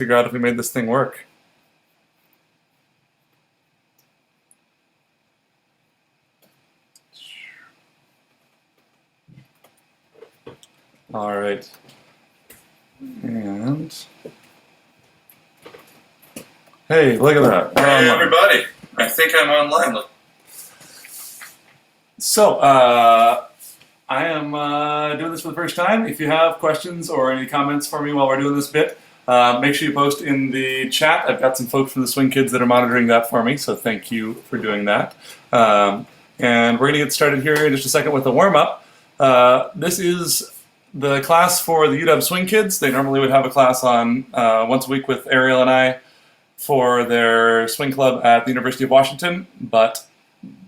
Figure out if we made this thing work. All right. And hey, look at that. Hey everybody, I think I'm online. Look. So, I am doing this for the first time. If you have questions or any comments for me while we're doing this bit, make sure you post in the chat. I've got some folks from the Swing Kids that are monitoring that for me, so thank you for doing that. And we're going to get started here in just a second with a warm-up. This is the class for the UW Swing Kids. They normally would have a class on once a week with Ariel and I for their swing club at the University of Washington, but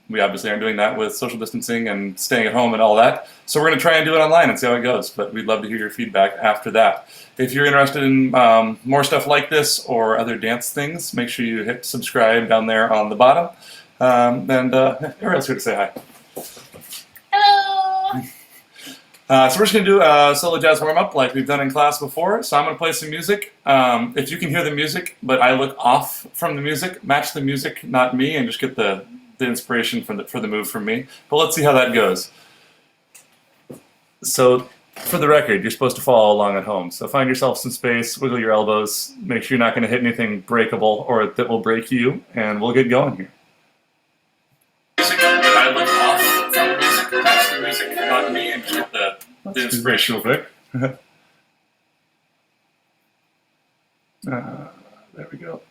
we obviously aren't doing that with social distancing and staying at home and all that. So we're going to try and do it online and see how it goes, but we'd love to hear your feedback after that. If you're interested in more stuff like this or other dance things, make sure you hit subscribe down there on the bottom. Ariel's here to say hi. Hello! So we're just going to do a solo jazz warm-up like we've done in class before. So I'm going to play some music. If you can hear the music, but I look off from the music, match the music, not me, and just get the inspiration for the move from me. But let's see how that goes. So for the record, you're supposed to follow along at home. So find yourself some space, wiggle your elbows, make sure you're not going to hit anything breakable or that will break you, and we'll get going here. I look off from the music, match the music, not me, and just get the inspiration real quick. There we go.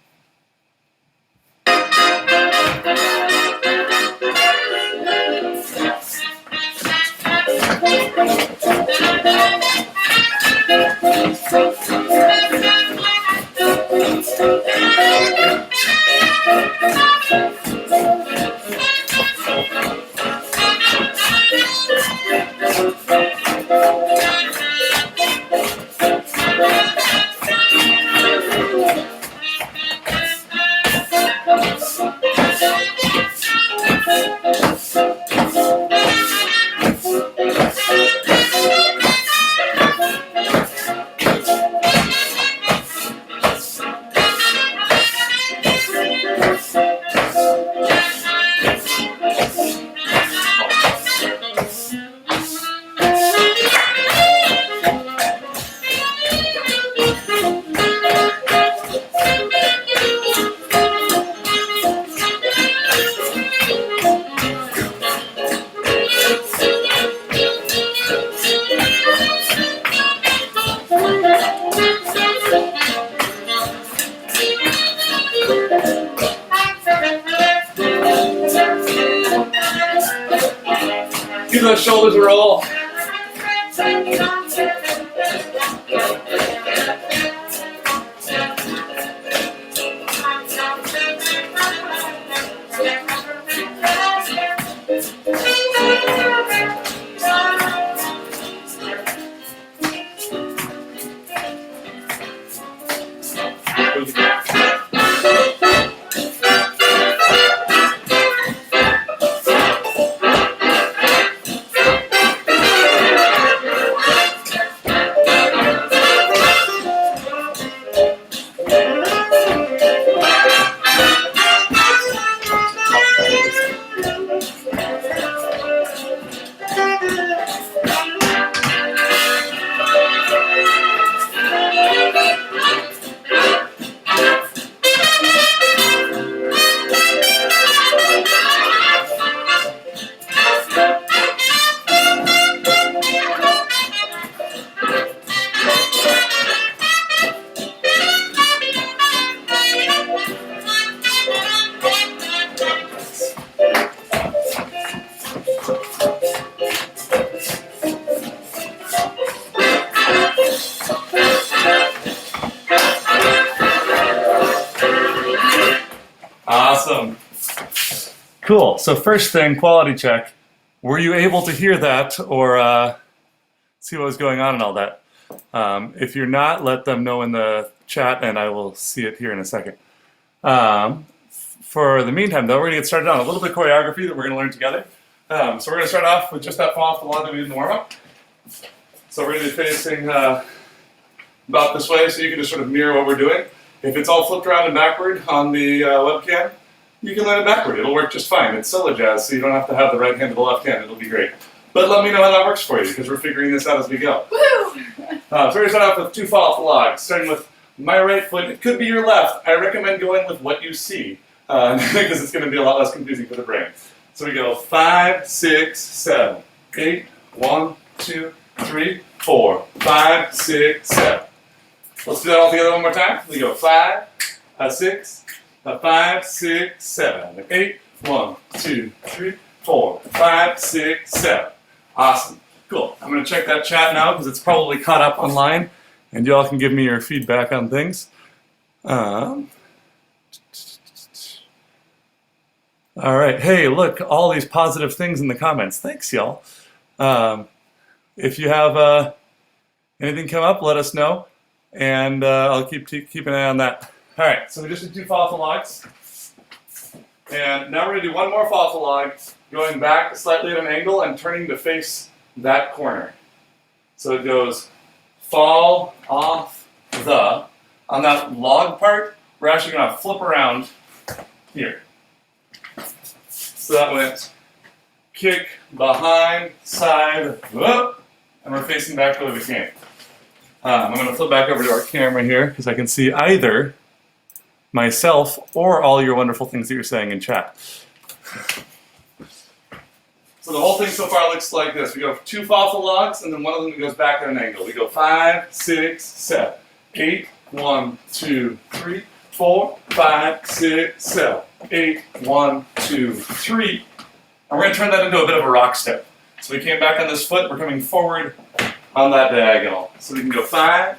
Give those shoulders a roll. Awesome. Cool. So first thing, quality check. Were you able to hear that or see what was going on and all that? If you're not, let them know in the chat and I will see it here in a second. For the meantime, though, we're going to get started on a little bit of choreography that we're going to learn together. So we're going to start off with just that fall off the wall that we did in the warm-up. So we're going to be facing about this way so you can just sort of mirror what we're doing. If it's all flipped around and backward on the webcam, you can land it backward. It'll work just fine. It's solo jazz, so you don't have to have the right hand to the left hand. It'll be great. But let me know how that works for you, because we're figuring this out as we go. Woo! So we're going to start off with 2 fall off the log, starting with my right foot. It could be your left. I recommend going with what you see, because it's going to be a lot less confusing for the brain. So we go 5, 6, 7, 8, 1, 2, 3, 4, 5, 6, 7. Let's do that all together one more time. We go 5, 6, 5, 6, 7, 8, 1, 2, 3, 4, 5, 6, 7. Awesome. Cool. I'm going to check that chat now because it's probably caught up online, and y'all can give me your feedback on things. All right. Hey, look, all these positive things in the comments. Thanks, y'all. If you have anything come up, let us know, and I'll keep an eye on that. All right. So we just did 2 fall off the logs, and now we're going to do one more fall off the log, going back slightly at an angle and turning to face that corner. So it goes fall off the. On that log part, we're actually going to flip around here. So that went kick, behind, side, whoop, and we're facing back the way we came. I'm going to flip back over to our camera here because I can see either myself or all your wonderful things that you're saying in chat. So the whole thing so far looks like this. We go 2 fall off the logs, and then one of them goes back at an angle. We go 5, 6, 7, 8, 1, 2, 3, 4, 5, 6, 7, 8, 1, 2, 3. And we're going to turn that into a bit of a rock step. So we came back on this foot. We're coming forward on that diagonal. So we can go 5,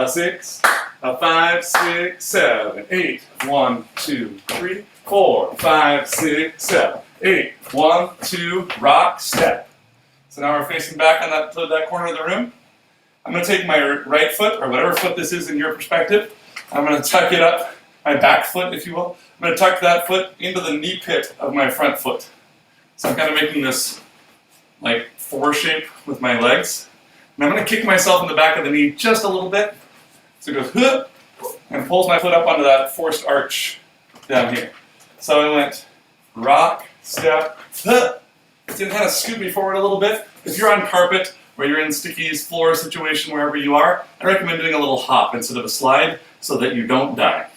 6, 5, 6, 7, 8, 1, 2, 3, 4, 5, 6, 7, 8, 1, 2, rock, step. So now we're facing back on that corner of the room. I'm going to take my right foot, or whatever foot this is in your perspective. I'm going to tuck it up, my back foot, if you will. I'm going to tuck that foot into the knee pit of my front foot. So I'm kind of making this like 4 shape with my legs. And I'm going to kick myself in the back of the knee just a little bit. So it goes, huh, and pulls my foot up onto that forced arch down here. So I went rock, step, huh. It's going to kind of scoot me forward a little bit. If you're on carpet or you're in Sticky's floor situation, wherever you are, I recommend doing a little hop instead of a slide so that you don't die.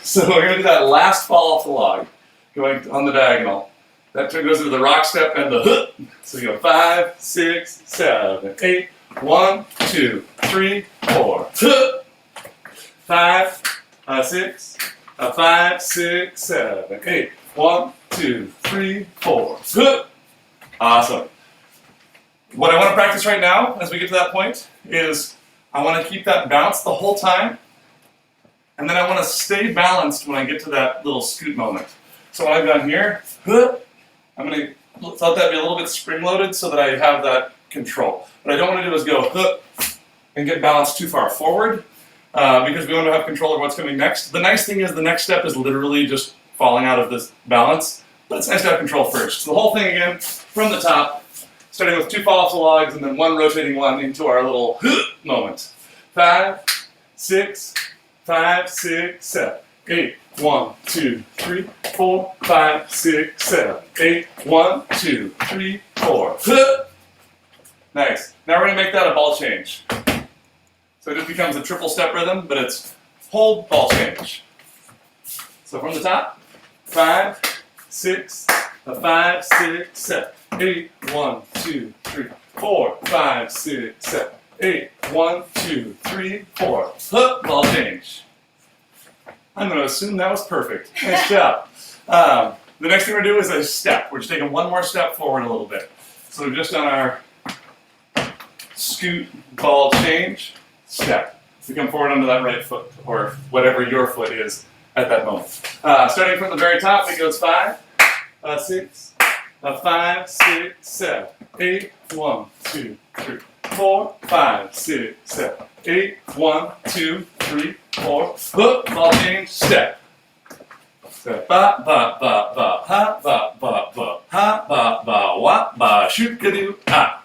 So we're going to do that last fall off the log, going on the diagonal. That goes into the rock step and the hook. So you go 5, 6, 7, 8, 1, 2, 3, 4, hook. 5, 6, 5, 6, 7, 8, 1, 2, 3, 4, hook. Awesome. What I want to practice right now, as we get to that point, is I want to keep that bounce the whole time, and then I want to stay balanced when I get to that little scoot moment. So when I've done here, I'm going to let that be a little bit spring-loaded so that I have that control. What I don't want to do is go and get balanced too far forward, because we want to have control of what's coming next. The nice thing is the next step is literally just falling out of this balance, but it's nice to have control first. So the whole thing again, from the top, starting with 2 fall off the logs and then 1 rotating one into our little moment. 5, 6, 5, 6, 7, 8, 1, 2, 3, 4, 5, 6, 7, 8, 1, 2, 3, 4. Nice. Now we're going to make that a ball change. So it just becomes a triple step rhythm, but it's hold, ball change. So from the top, 5, 6, 5, 6, 7, 8, 1, 2, 3, 4, 5, 6, 7, 8, 1, 2, 3, 4. Ball change. I'm going to assume that was perfect. Nice job. The next thing we're going to do is a step. We're just taking one more step forward a little bit. So we've just done our scoot, ball change, step. We come forward onto that right foot, or whatever your foot is at that moment. Starting from the very top, it goes 5, 6, 5, 6, 7, 8, 1, 2, 3, 4, 5, 6, 7, 8, 1, 2, 3, 4. Hook, ball change, step. Step, ba, ba, ba, ba, ha, ba, ba, ba, ha, ba, ba, wa, ba, shoot, ka, do, ha.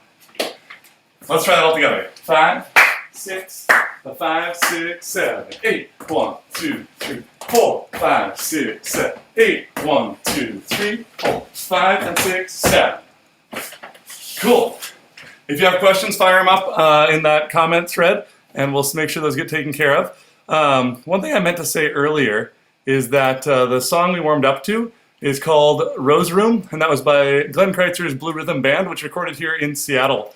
Let's try that all together. 5, 6, a 5, 6, 7, 8. 1, 2, 3, 4, 5, 6, 7, 8. 1, 2, 3, 4, 5, and 6, 7. Cool. If you have questions, fire them up in that comment thread, and we'll make sure those get taken care of. One thing I meant to say earlier is that the song we warmed up to is called Rose Room, and that was by Glenn Kreitzer's Blue Rhythm Band, which recorded here in Seattle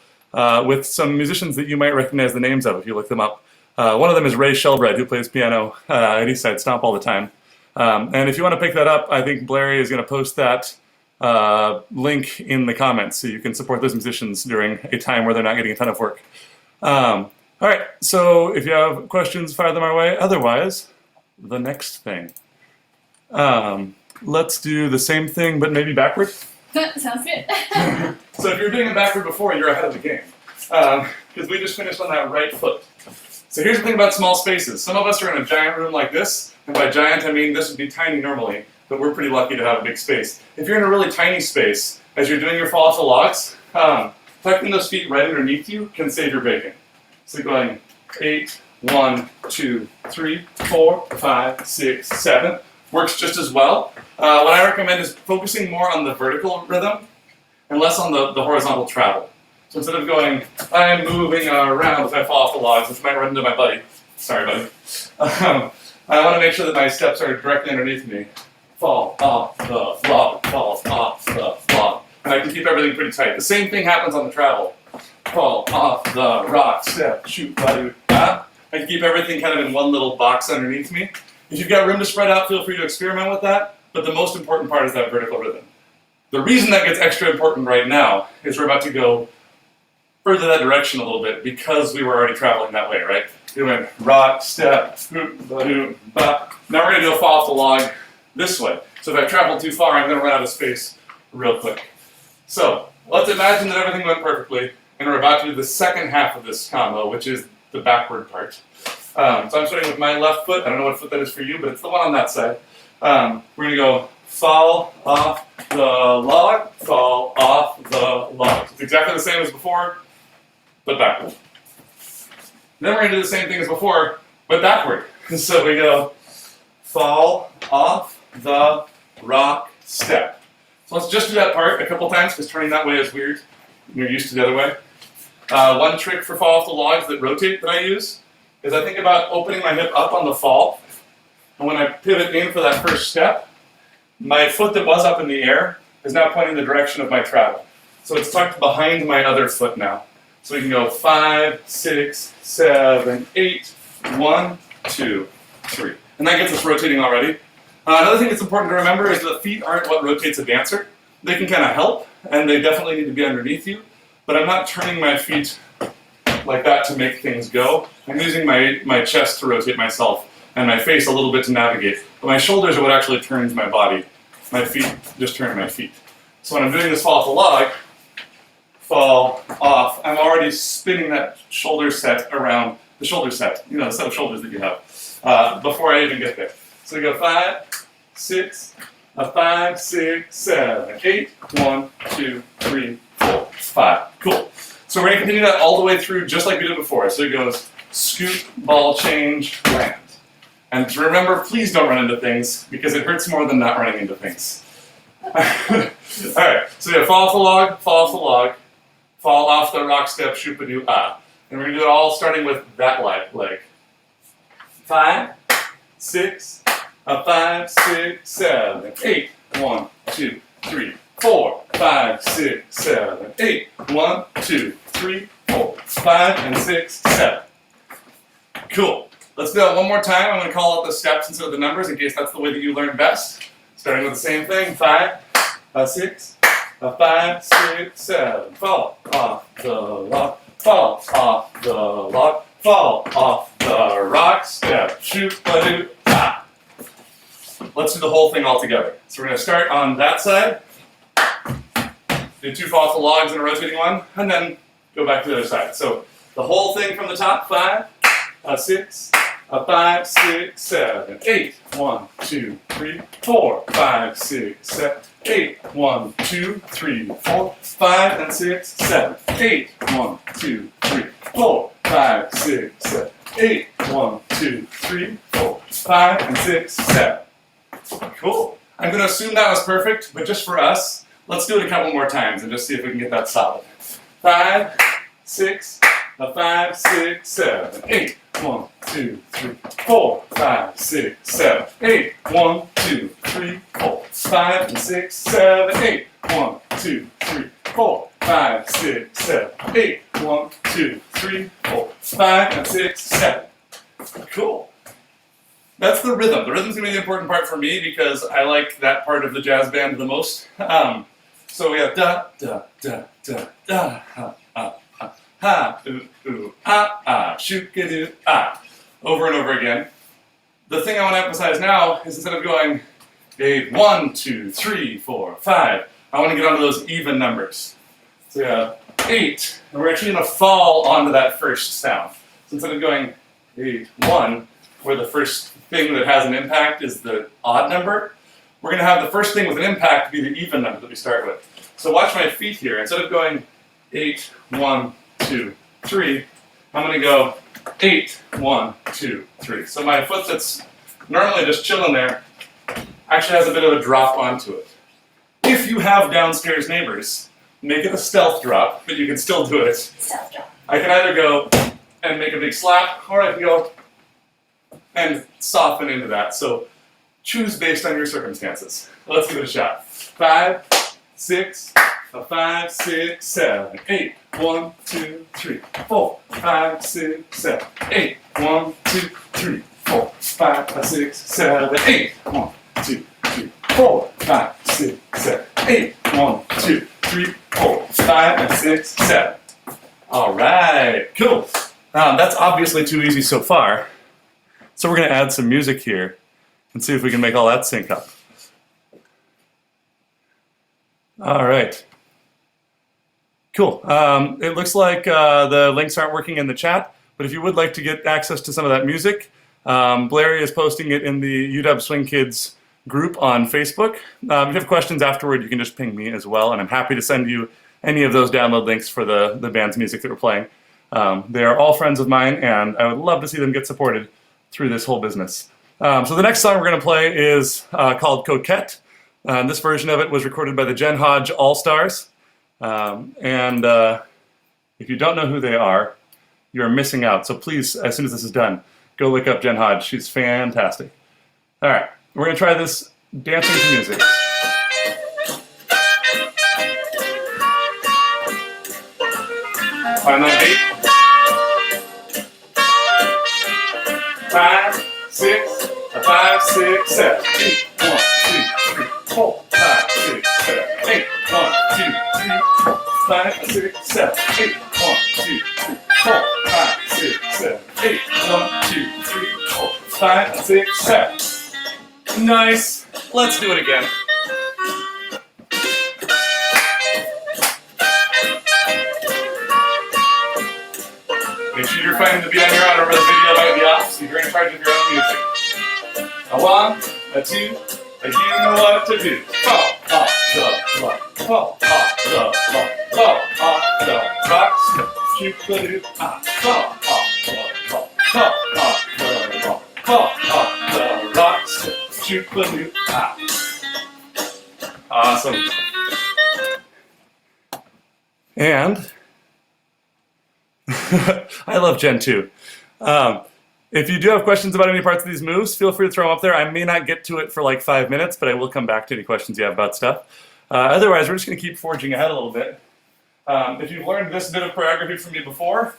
with some musicians that you might recognize the names of if you look them up. One of them is Ray Shelbred, who plays piano at Eastside Stomp all the time. And if you want to pick that up, I think Blairy is going to post that link in the comments so you can support those musicians during a time where they're not getting a ton of work. All right, so if you have questions, fire them our way. Otherwise, the next thing. Let's do the same thing, but maybe backward. Sounds good. So if you're doing it backward before, you're ahead of the game. Because we just finished on that right foot. So here's the thing about small spaces. Some of us are in a giant room like this, and by giant I mean this would be tiny normally, but we're pretty lucky to have a big space. If you're in a really tiny space, as you're doing your fall off the logs, tucking those feet right underneath you can save your bacon. So going 8, 1, 2, 3, 4, 5, 6, 7. Works just as well. What I recommend is focusing more on the vertical rhythm and less on the horizontal travel. So instead of going, I'm moving around as I fall off the logs, which might run into my buddy. Sorry, buddy. I want to make sure that my steps are directly underneath me. Fall off the log, fall off the log. And I can keep everything pretty tight. The same thing happens on the travel. Fall off the rock, step, shoot, buddy. I can keep everything kind of in one little box underneath me. If you've got room to spread out, feel free to experiment with that, but the most important part is that vertical rhythm. The reason that gets extra important right now is we're about to go further that direction a little bit because we were already traveling that way, right? We went rock, step, hoop, ba-doop, ba. Now we're going to go fall off the log this way. So if I travel too far, I'm going to run out of space real quick. So let's imagine that everything went perfectly, and we're about to do the second half of this combo, which is the backward part. So I'm starting with my left foot. I don't know what foot that is for you, but it's the one on that side. We're going to go fall off the log, fall off the log. It's exactly the same as before, but backward. Then we're going to do the same thing as before, but backward. So we go fall off the rock, step. So let's just do that part a couple times, because turning that way is weird. You're used to the other way. One trick for fall off the logs that rotate that I use is I think about opening my hip up on the fall, and when I pivot in for that first step, my foot that was up in the air is now pointing the direction of my travel. So it's tucked behind my other foot now. So we can go 5, 6, 7, 8, 1, 2, 3. And that gets us rotating already. Another thing that's important to remember is the feet aren't what rotates a dancer. They can kind of help, and they definitely need to be underneath you, but I'm not turning my feet like that to make things go. I'm using my chest to rotate myself and my face a little bit to navigate. But my shoulders are what actually turns my body. My feet just turn my feet. So when I'm doing this fall off the log, fall off, I'm already spinning that shoulder set around the shoulder set, the set of shoulders that you have, before I even get there. So we go 5, 6, 5, 6, 7, 8, 1, 2, 3, 4, 5. Cool. So we're going to continue that all the way through just like we did before. So it goes scoot, ball change, land. And remember, please don't run into things because it hurts more than not running into things. Alright, so we have fall off the log, fall off the log, fall off the rock step, shoop-a-doo, ah. And we're going to do it all starting with that leg. 5, 6, 5, 6, 7, 8, 1, 2, 3, 4, 5, 6, 7, 8, 1, 2, 3, 4, 5, and 6, 7. Cool. Let's do that one more time. I'm going to call out the steps instead of the numbers in case that's the way that you learn best. Starting with the same thing. 5, 6, 5, 6, 7. Fall off the log, fall off the log, fall off the rock, step, shoop-a-doo, ah. Let's do the whole thing all together. So we're going to start on that side, do 2 fall off the logs in a rotating one, and then go back to the other side. So the whole thing from the top, 5, 6, 5, 6, 7, 8, 1, 2, 3, 4, 5, 6, 7, 8, 1, 2, 3, 4, 5, and 6, 7, 8, 1, 2, 3, 4, 5, 5, 6, 7, 8. 1, 2, 3, 4, 5, and 6, 7. Cool. I'm going to assume that was perfect, but just for us, let's do it a couple more times and just see if we can get that solid. 5, 6, 5, 6, 7, 8. 1, 2, 3, 4, 5, 6, 7, 8. 1, 2, 3, 4, 5, and 6, 7, 8. 1, 2, 3, 4, 5, 6, 7, 8. 1, 2, 3, 4, 5, and 6, 7. Cool. That's the rhythm. The rhythm's gonna be the important part for me because I like that part of the jazz band the most. So we have da da da da da ha ha ha ha ooh ah shoot-a-doo ah over and over again. The thing I want to emphasize now is instead of going 8, 1, 2, 3, 4, 5, I want to get onto those even numbers. So we have 8, and we're actually going to fall onto that first sound. So instead of going 8, 1, where the first thing that has an impact is the odd number, we're going to have the first thing with an impact be the even number that we start with. So watch my feet here. Instead of going 8, 1, 2, 3, I'm going to go 8, 1, 2, 3. So my foot that's normally just chilling there actually has a bit of a drop onto it. If you have downstairs neighbors, make it a stealth drop, but you can still do it. Stealth drop. I can either go and make a big slap, or I can go and soften into that. So choose based on your circumstances. Let's give it a shot. 5, 6, 5, 6, 7, 8. 1, 2, 3, 4, 5, 6, 7, 8. 1, 2, 3, 4, 5, 6, 7, 8. 1, 2, 3, 4, 5, 6, 7, 8. 1, 2, 3, 4, 5, and 6, 7. All right, cool. That's obviously too easy so far. So we're going to add some music here and see if we can make all that sync up. All right. Cool. It looks like the links aren't working in the chat, but if you would like to get access to some of that music, Blair is posting it in the UW Swing Kids group on Facebook. If you have questions afterward, you can just ping me as well, and I'm happy to send you any of those download links for the band's music that we're playing. They are all friends of mine, and I would love to see them get supported through this whole business. So the next song we're going to play is called Coquette. This version of it was recorded by the Jen Hodge All-Stars. If you don't know who they are, you're missing out. So please, as soon as this is done, go look up Jen Hodge. She's fantastic. All right, we're going to try this dancing to music. Find that beat. 5, 6, 5, 6, 7, 8. 1, 2, 3, 4, 5, 6, 7, 8. 1, 2, 3, 4, 5, 6, 7, 8. 1, 2, 3, 4, 5, 6, 7, 8. 1, 2, 3, 4, 5, 6, 7. Nice. Let's do it again. Make sure you're finding the beat on your own. Remember, the video might be off, so you're in charge of your own music. A 1, a 2, you know what to do. Fall off the block, fall off the block, fall off the rock, shoot the do, fall off the block, fall off the block, fall off the rocks, shoot the do, Awesome. And I love Jen too. If you do have questions about any parts of these moves, feel free to throw them up there. I may not get to it for like 5 minutes, but I will come back to any questions you have about stuff. Otherwise, we're just going to keep forging ahead a little bit. If you've learned this bit of choreography from me before,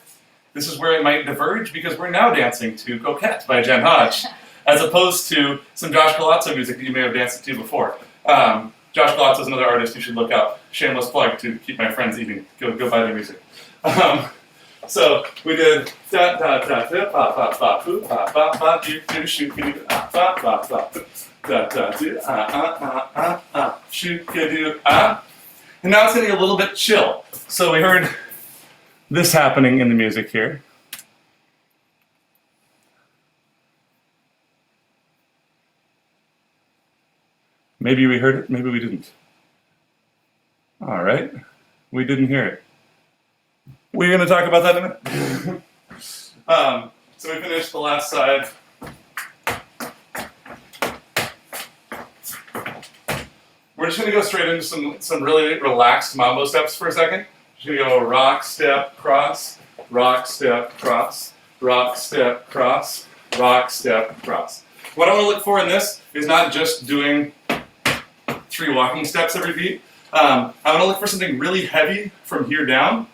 this is where it might diverge because we're now dancing to Coquette by Jen Hodge, as opposed to some Josh Galazzo music that you may have danced to before. Josh Galazzo is another artist you should look up. Shameless plug to keep my friends eating. Go buy their music. So we did da da da da ba ba ba boo ba ba ba do do shoot do ba ba ba da da do shoot do and now it's getting a little bit chill. So we heard this happening in the music here. Maybe we heard it, maybe we didn't. All right, we didn't hear it. We're going to talk about that in a minute. So we finished the last side. We're just going to go straight into some really relaxed mambo steps for a second. Just going to go rock, step, cross, rock, step, cross, rock, step, cross, rock, step, cross. What I want to look for in this is not just doing 3 walking steps every beat. I want to look for something really heavy from here down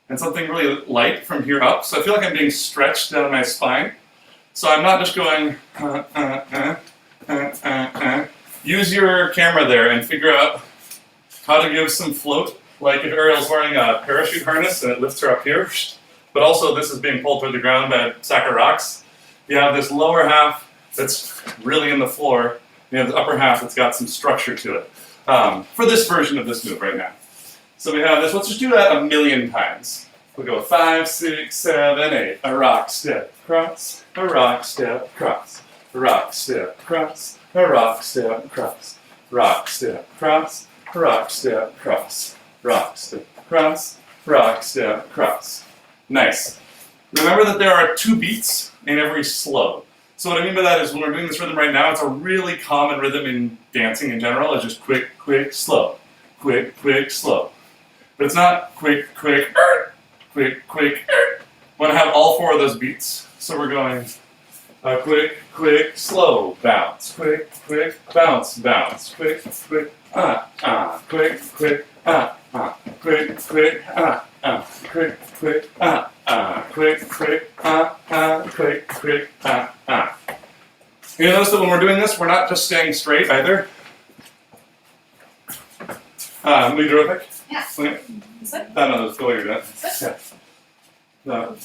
and something really light from here up. So I feel like I'm being stretched down my spine. So I'm not just going, Use your camera there and figure out how to give some float. Like if Ariel's wearing a parachute harness and it lifts her up here, but also this is being pulled toward the ground by a sack of rocks. You have this lower half that's really in the floor. You have the upper half that's got some structure to it. For this version of this move right now. So we have this, let's just do that a million times. We'll go 5, 6, 7, 8. A rock, step, cross. A rock, step, cross. A rock, step, cross. A rock, step, cross. Rock, step, cross. A rock, step, cross. Rock, step, cross. Rock, step, cross. Nice. Remember that there are 2 beats in every slow. So what I mean by that is when we're doing this rhythm right now, it's a really common rhythm in dancing in general. It's just quick, quick, slow. Quick, quick, slow. But it's not quick, quick, quick, quick. We want to have all 4 of those beats. So we're going quick, quick, slow, bounce. Quick, quick, bounce, bounce. Quick, quick, quick, quick, quick, quick, quick, quick, quick, quick, quick, You notice that when we're doing this, we're not just staying straight either. Will you do it quick? Yeah. Okay. No, that's the way you're doing it. Yeah. No.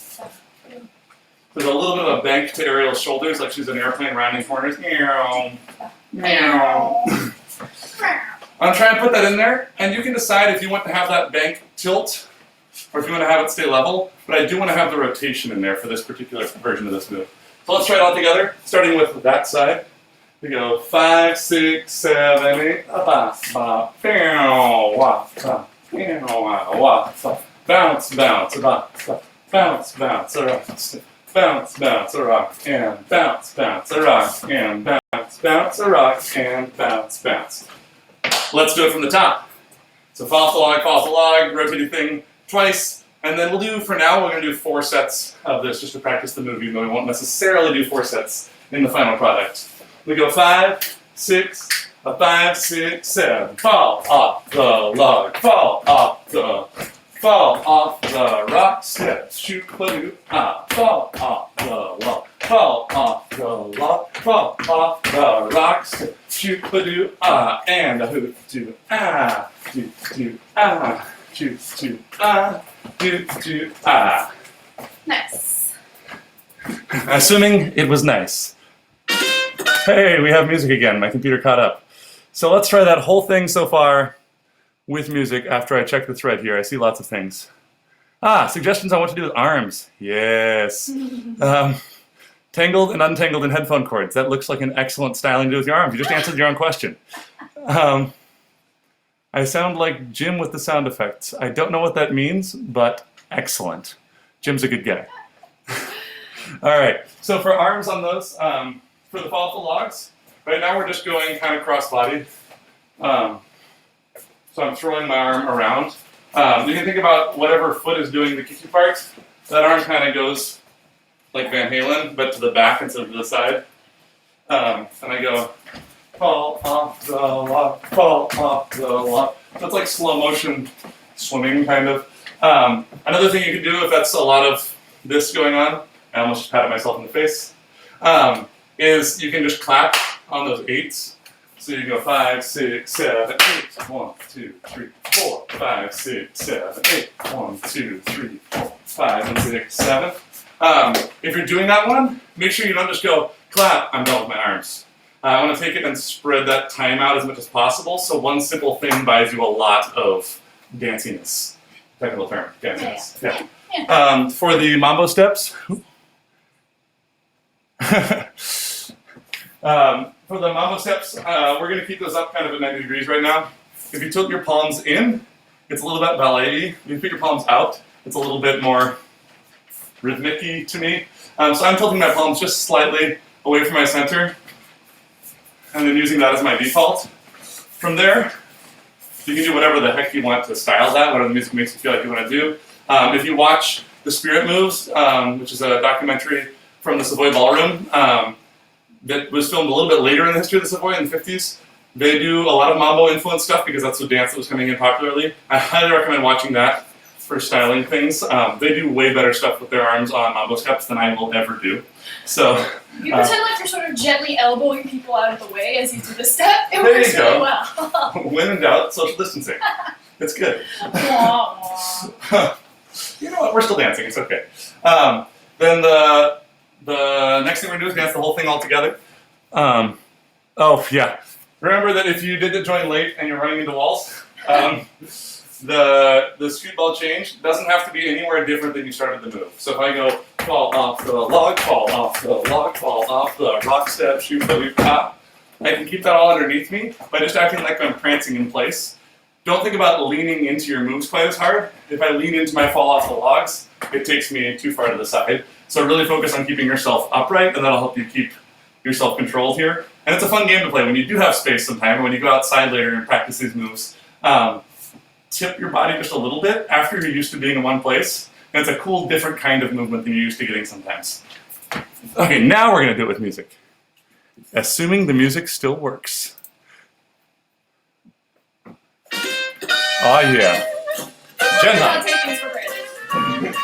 There's a little bit of a bank to Ariel's shoulders, like she's an airplane rounding corners. Meow. Meow. I'm trying to put that in there, and you can decide if you want to have that bank tilt, or if you want to have it stay level, but I do want to have the rotation in there for this particular version of this move. So let's try it all together, starting with that side. We go 5, 6, 7, 8, bounce, bounce, bounce, bounce, bounce, bounce, bounce, a rock, and bounce, bounce, a rock, and bounce, bounce, a rock, and bounce, bounce. Let's do it from the top. So fall the log, rotating thing twice, and then we'll do, for now, we're going to do 4 sets of this just to practice the move, even though we won't necessarily do 4 sets in the final product. We go 5, 6, 5, 6, 7, fall off the log, fall off the rock, step, shoot, ba-doo, fall off the log, fall off the log, fall off the rock, step, shoot, ba-doo, and a hoot, do, do, do, do, do, do, do, Nice. Assuming it was nice. Hey, we have music again. My computer caught up. So let's try that whole thing so far with music after I check the thread here. I see lots of things. Suggestions on what to do with arms. Yes. Tangled and untangled in headphone cords. That looks like an excellent styling to do with your arms. You just answered your own question. I sound like Jim with the sound effects. I don't know what that means, but excellent. Jim's a good guy. All right, so for arms on those, for the fall off the logs, right now we're just going kind of crossbody. So I'm throwing my arm around. You can think about whatever foot is doing the kicky part. That arm kind of goes like Van Halen, but to the back instead of to the side. And I go, fall off the log, fall off the log. So it's like slow motion swimming, kind of. Another thing you can do if that's a lot of this going on, I almost just patted myself in the face, is you can just clap on those 8s. So you go 5, 6, 7, 8. 1, 2, 3, 4. 5, 6, 7, 8. 1, 2, 3, 4, 5, and 6, 7. If you're doing that one, make sure you don't just go clap. I'm done with my arms. I want to take it and spread that time out as much as possible. So one simple thing buys you a lot of danciness. Technical term, danciness. Yeah. For the mambo steps. For the mambo steps, we're going to keep those up kind of at 90 degrees right now. If you tilt your palms in, it's a little bit ballet-y. If you put your palms out, it's a little bit more rhythmic-y to me. So I'm tilting my palms just slightly away from my center, and then using that as my default. From there, you can do whatever the heck you want to style that, whatever the music makes you feel like you want to do. If you watch The Spirit Moves, which is a documentary from the Savoy Ballroom that was filmed a little bit later in the history of the Savoy in the 50s, they do a lot of Mambo influenced stuff because that's the dance that was coming in popularly. I highly recommend watching that for styling things. They do way better stuff with their arms on Mambo steps than I will ever do. So you pretend like you're sort of gently elbowing people out of the way as you do the step. It works really well. When in doubt, social distancing. It's good. You know what? We're still dancing. It's okay. Then the next thing we're going to do is dance the whole thing all together. Oh, yeah. Remember that if you did join late and you're running into walls, the street ball change doesn't have to be anywhere different than you started the move. So if I go fall off the log, fall off the log, fall off the rock step, shoot the loop top, I can keep that all underneath me by just acting like I'm prancing in place. Don't think about leaning into your moves quite as hard. If I lean into my fall off the logs, it takes me too far to the side. So really focus on keeping yourself upright, and that'll help you keep yourself controlled here. And it's a fun game to play when you do have space sometime, or when you go outside later and practice these moves. Tip your body just a little bit after you're used to being in one place. And it's a cool, different kind of movement than you're used to getting sometimes. Okay, now we're going to do it with music. Assuming the music still works. Oh, yeah. Gen Not take things for granted.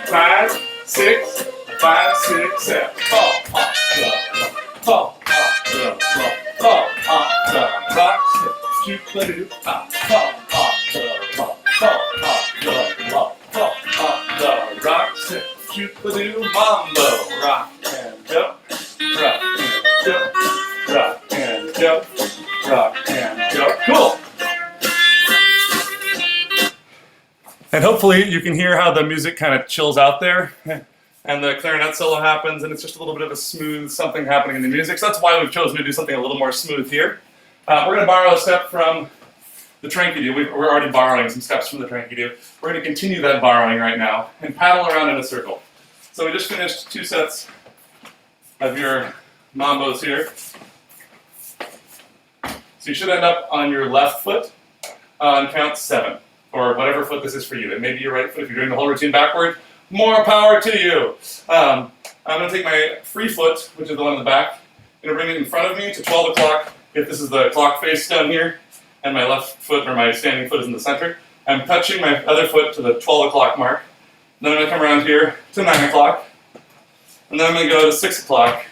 5, 6, 5, 6, 7. Fall off the fall off the fall off the rock. Shoot the loop top. Fall off the fall off the fall off the rock. Shoot the loop mambo. Rock and jump. Rock and jump. Rock and jump. Rock and jump. Cool. And hopefully you can hear how the music kind of chills out there and the clarinet solo happens and it's just a little bit of a smooth something happening in the music. So that's why we've chosen to do something a little more smooth here. We're going to borrow a step from the Tranky-Do. We're already borrowing some steps from the Tranky-Do. We're going to continue that borrowing right now and paddle around in a circle. So we just finished 2 sets of your Mambos here. So you should end up on your left foot on count 7. Or whatever foot this is for you. It may be your right foot if you're doing the whole routine backward. More power to you. I'm going to take my free foot, which is the one in the back, and bring it in front of me to 12 o'clock, if this is the clock face down here, and my left foot or my standing foot is in the center. I'm touching my other foot to the 12 o'clock mark. Then I'm going to come around here to 9 o'clock, and then I'm going to go to 6 o'clock,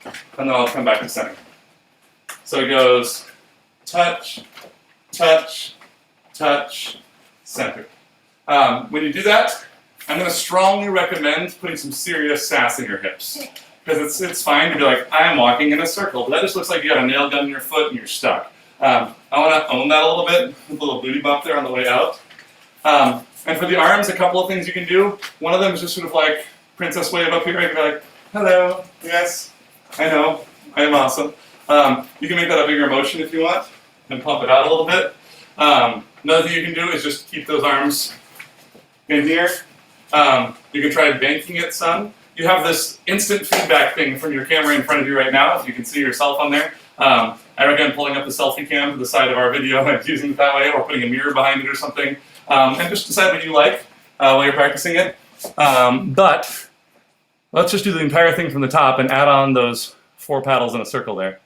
and then I'll come back to center. So it goes touch, touch, touch, center. When you do that, I'm going to strongly recommend putting some serious sass in your hips. Because it's fine to be like, I'm walking in a circle, but that just looks like you got a nail gun in your foot and you're stuck. I want to own that a little bit, with a little booty bump there on the way out. And for the arms, a couple of things you can do. One of them is just sort of like princess wave up here. You can be like, hello, yes, I know, I am awesome. You can make that a bigger motion if you want, and pump it out a little bit. Another thing you can do is just keep those arms in here. You can try banking it some. You have this instant feedback thing from your camera in front of you right now, if you can see yourself on there. I recommend pulling up the selfie cam to the side of our video and using it that way, or putting a mirror behind it or something. And just decide what you like while you're practicing it. But let's just do the entire thing from the top and add on those 4 paddles in a circle there.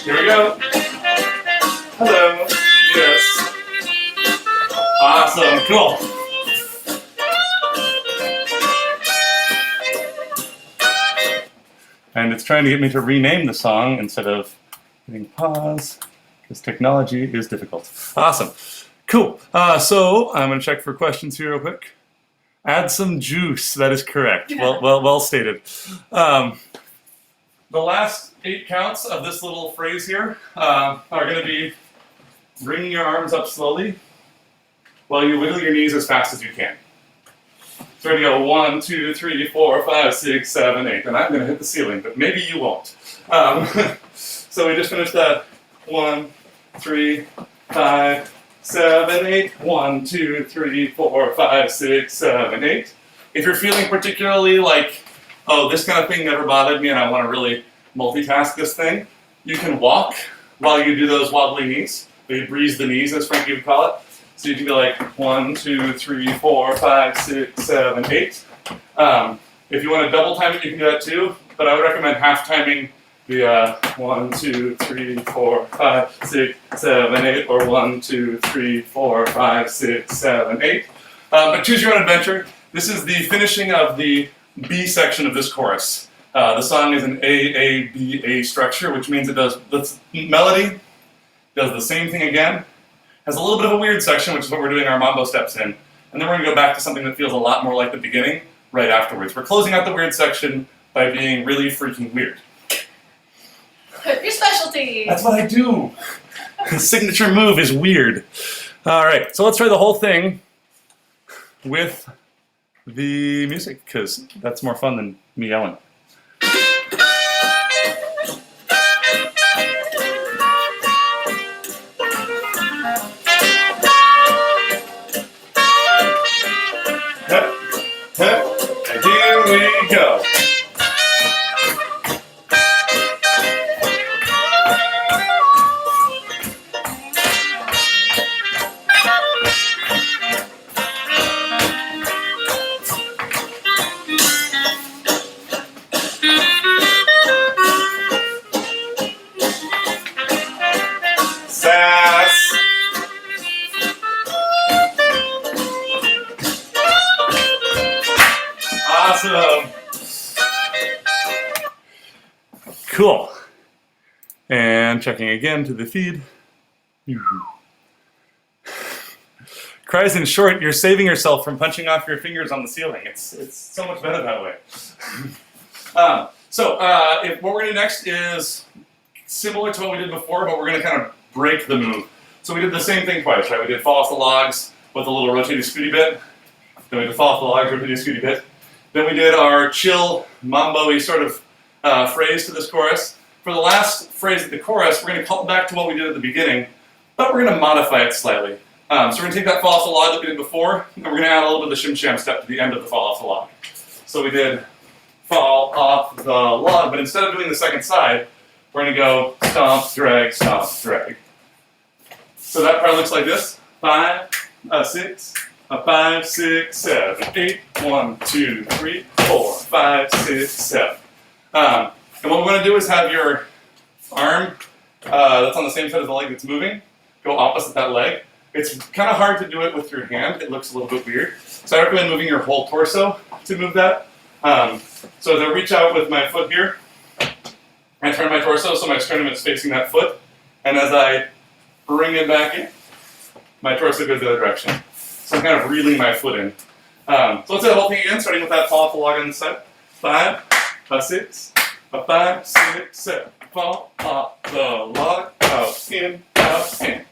Here we go. Hello. Yes. Awesome. Cool. And it's trying to get me to rename the song instead of Hitting pause, because technology is difficult. Awesome. Cool. So I'm going to check for questions here real quick. Add some juice. That is correct. Well stated. The last 8 counts of this little phrase here are going to be bringing your arms up slowly while you wiggle your knees as fast as you can. So we're going to go 1, 2, 3, 4, 5, 6, 7, 8. And I'm going to hit the ceiling, but maybe you won't. So we just finished that. 1, 3, 5, 7, 8. 1, 2, 3, 4, 5, 6, 7, 8. If you're feeling particularly like, oh, this kind of thing never bothered me and I want to really multitask this thing, you can walk while you do those wobbly knees. You breeze the knees, as Frankie would call it. So you can go like 1, 2, 3, 4, 5, 6, 7, 8. If you want to double time it, you can do that too. But I would recommend half timing the 1, 2, 3, 4, 5, 6, 7, 8, or 1, 2, 3, 4, 5, 6, 7, 8. But choose your own adventure. This is the finishing of the B section of this chorus. The song is an A-A-B-A structure, which means it does the melody, does the same thing again, has a little bit of a weird section, which is what we're doing our Mambo steps in, and then we're going to go back to something that feels a lot more like the beginning right afterwards. We're closing out the weird section by being really freaking weird. Your specialty. That's what I do. The signature move is weird. All right, so let's try the whole thing with the music, because that's more fun than me yelling. And here we go. Sass. Awesome. Cool. And checking again to the feed. Cries in short, you're saving yourself from punching off your fingers on the ceiling. It's so much better that way. What we're going to do next is similar to what we did before, but we're going to kind of break the move. So we did the same thing twice, right? We did fall off the logs with a little rotating scooty bit. Then we did fall off the logs, rotating scooty bit. Then we did our chill, mambo-y sort of phrase to this chorus. For the last phrase of the chorus, we're going to call back to what we did at the beginning, but we're going to modify it slightly. So we're going to take that fall off the log that we did before, and we're going to add a little bit of the shim-sham step to the end of the fall off the log. So we did fall off the log, but instead of doing the second side, we're going to go stomp, drag. So that part looks like this. 5, 6, 5, 6, 7, 8. 1, 2, 3, 4, 5, 6, 7. And what we're going to do is have your arm that's on the same side as the leg that's moving go opposite that leg. It's kind of hard to do it with your hand. It looks a little bit weird. So I recommend moving your whole torso to move that. So as I reach out with my foot here, I turn my torso so my sternum is facing that foot. And as I bring it back in, my torso goes the other direction. So I'm kind of reeling my foot in. So let's do the whole thing again, starting with that fall off the log on this side. 5, 6, 5, 6, 7. Fall off the log, out, in, out, in.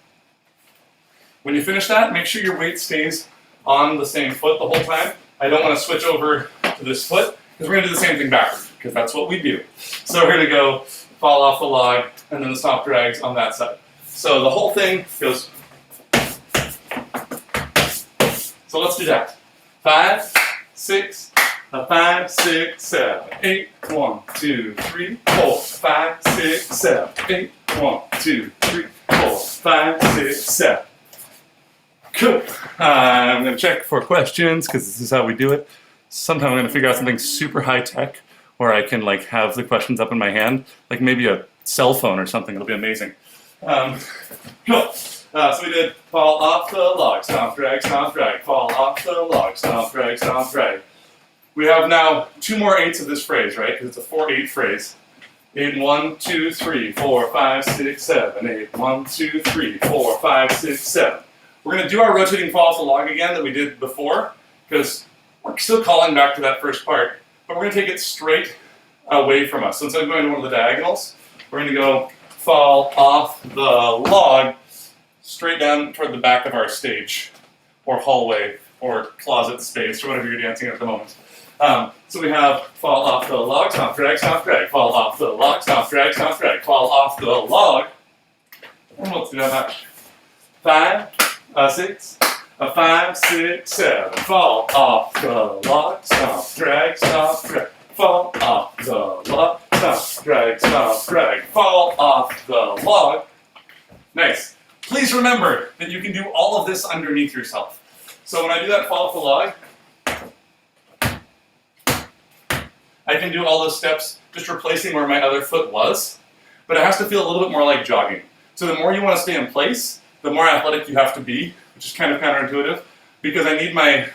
When you finish that, make sure your weight stays on the same foot the whole time. I don't want to switch over to this foot, because we're going to do the same thing backwards, because that's what we do. So we're going to go fall off the log, and then the stomp drags on that side. So the whole thing goes. So let's do that. 5, 6, 5, 6, 7, 8. 1, 2, 3, 4, 5, 6, 7, 8. 1, 2, 3, 4, 5, 6, 7. Cool. I'm going to check for questions because this is how we do it. Sometime I'm going to figure out something super high tech where I can like have the questions up in my hand, like maybe a cell phone or something. It'll be amazing. Cool. So we did fall off the log, stomp, drag, fall off the log, stomp, drag. We have now 2 more 8s of this phrase, right? Because it's a 4/8 phrase. 8, 1, 2, 3, 4, 5, 6, 7, 8, 1, 2, 3, 4, 5, 6, 7. We're going to do our rotating fall off the log again that we did before, because we're still calling back to that first part, but we're going to take it straight away from us. So instead of going to one of the diagonals, we're going to go fall off the log straight down toward the back of our stage, or hallway, or closet space, or whatever you're dancing at the moment. So we have fall off the log, stomp, drag, fall off the log, stomp, drag, fall off the log. And let's do that much. 5, 6, 5, 6, 7. Fall off the log, stomp, drag, fall off the log, stomp, drag, fall off the log. Nice. Please remember that you can do all of this underneath yourself. So when I do that fall off the log, I can do all those steps just replacing where my other foot was, but it has to feel a little bit more like jogging. So the more you want to stay in place, the more athletic you have to be, which is kind of counterintuitive, because I need my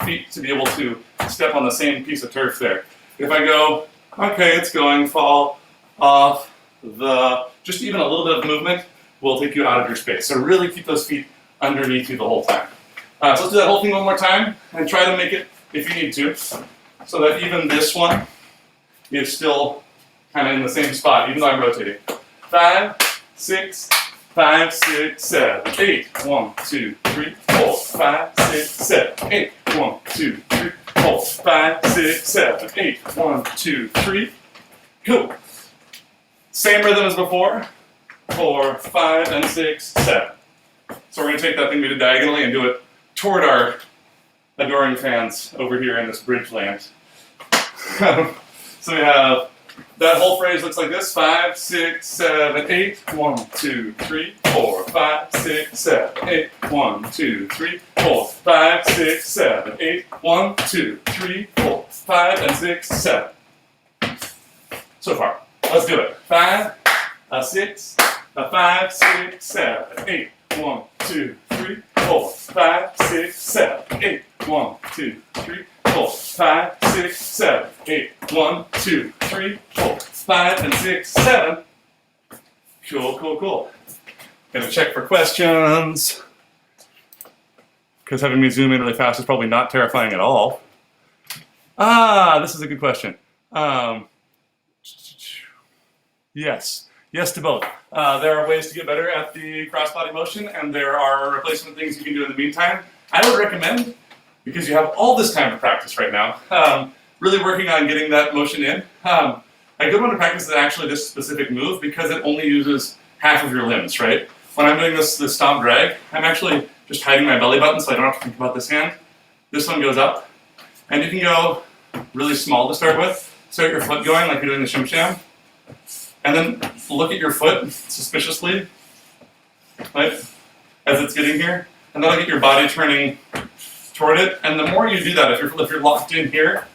feet to be able to step on the same piece of turf there. If I go, okay, it's going, fall off the, just even a little bit of movement will take you out of your space. So really keep those feet underneath you the whole time. So let's do that whole thing one more time, and try to make it, if you need to, so that even this one is still kind of in the same spot, even though I'm rotating. 5, 6, 5, 6, 7, 8. 1, 2, 3, 4, 5, 6, 7, 8. 1, 2, 3, 4, 5, 6, 7, 8. 1, 2, 3. Cool. Same rhythm as before. 4, 5, and 6, 7. So we're going to take that thing we did diagonally and do it toward our adoring fans over here in this bridge land. So we have that whole phrase looks like this: 5, 6, 7, 8. 1, 2, 3, 4, 5, 6, 7, 8. 1, 2, 3, 4, 5, 6, 7, 8. 1, 2, 3, 4, 5, and 6, 7. So far. Let's do it. 5, 6, 5, 6, 7, 8. 1, 2, 3, 4, 5, 6, 7, 8. 1, 2, 3, 4, 5, 6, 7, 8. 1, 2, 3, 4, 5, and 6, 7. Cool, cool, cool. Gonna check for questions, because having me zoom in really fast is probably not terrifying at all. This is a good question. Yes to both. There are ways to get better at the crossbody motion, and there are replacement things you can do in the meantime. I would recommend, because you have all this time to practice right now, really working on getting that motion in. A good one to practice is actually this specific move, because it only uses half of your limbs, right? When I'm doing this stomp drag, I'm actually just hiding my belly button so I don't have to think about this hand. This one goes up, and you can go really small to start with. Start your foot going like you're doing the shim sham, and then look at your foot suspiciously, right, as it's getting here, and that'll get your body turning toward it. And the more you do that, if you're locked in here,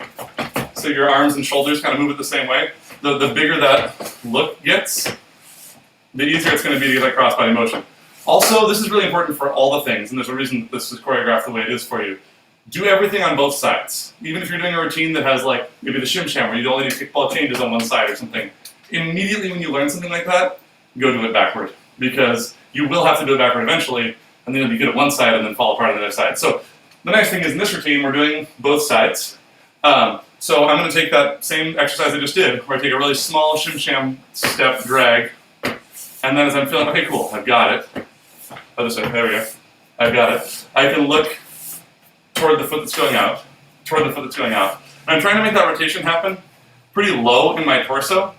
so your arms and shoulders kind of move it the same way, the bigger that look gets, the easier it's going to be to get that crossbody motion. Also, this is really important for all the things, and there's a reason this is choreographed the way it is for you. Do everything on both sides. Even if you're doing a routine that has, like, maybe the shim sham, where you only need kickball changes on one side or something, immediately when you learn something like that, go do it backward. Because you will have to do it backward eventually, and then you'll be good at one side and then fall apart on the other side. So the nice thing is, in this routine, we're doing both sides. So I'm going to take that same exercise I just did, where I take a really small shim sham step drag, and then as I'm feeling, okay, cool, I've got it. Other side, there we go. I've got it. I can look toward the foot that's going out, And I'm trying to make that rotation happen pretty low in my torso.